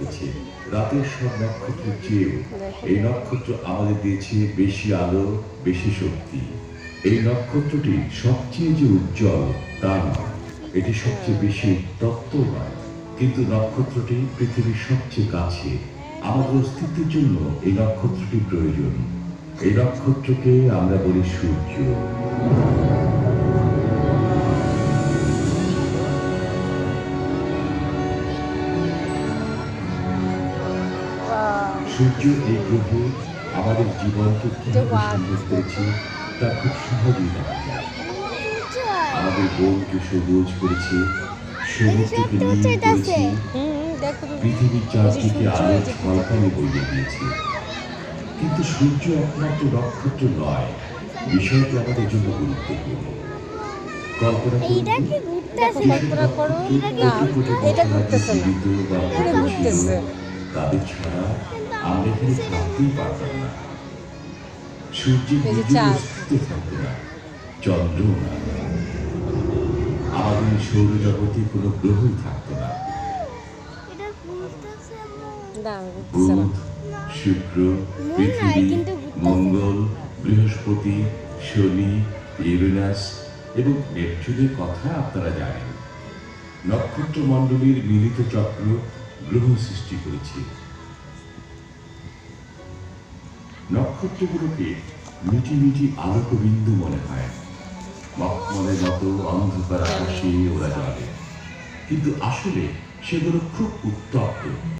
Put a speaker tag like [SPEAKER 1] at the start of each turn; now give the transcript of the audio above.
[SPEAKER 1] বলেছে, রাতের সব নক্ষত্রের চেয়েও এই নক্ষত্র আমাদের দিয়েছে বেশি আলো, বেশি শক্তি। এই নক্ষত্রটি সবচেয়ে যে উজ্জ্বল তা নয়, এটি সবচেয়ে বেশি উত্তপ্ত নয়, কিন্তু নক্ষত্রটি পৃথিবীর সবচেয়ে কাছে। আমাদের অস্তিত্বের জন্য এই নক্ষত্রটি প্রয়োজন। এই নক্ষত্রকে আমরা বলি সূর্য। সূর্য এই গ্রহে আমাদের জীবনকে কিভাবে সুন্দর করেছে তা খুব সহজেই দেখা যায়। আমাদের বনকে সবুজ করেছে, সমুদ্রকে নীল করেছে, পৃথিবীর চারদিকে আলোর ঝলকানি বইয়ে দিয়েছে। কিন্তু সূর্য একমাত্র নক্ষত্র নয়, বিষয়টি আমাদের জন্য গুরুত্বপূর্ণ। কল্পনা করুন, তাদের ছাড়া আমরা এখানে থাকতেই পারতাম না। সূর্যের অস্তিত্ব থাকতো না, চন্দ্র না, আমাদের সৌরজগতে কোনো গ্রহই থাকতো না। বুধ, শুক্র, পৃথিবী, মঙ্গল, বৃহস্পতি, শনি, ইউরেনাস এবং নেপচুনের কথা আপনারা জানেন। নক্ষত্র মণ্ডলীর মিলিত চক্র গ্রহ সৃষ্টি করেছে। নক্ষত্রগুলোকে মিটি মিটি আলোকবিন্দু মনে হয়, মখমলের মতো অন্ধকার আকাশে ওরা জ্বলে, কিন্তু আসলে সেগুলো খুব উত্তপ্ত।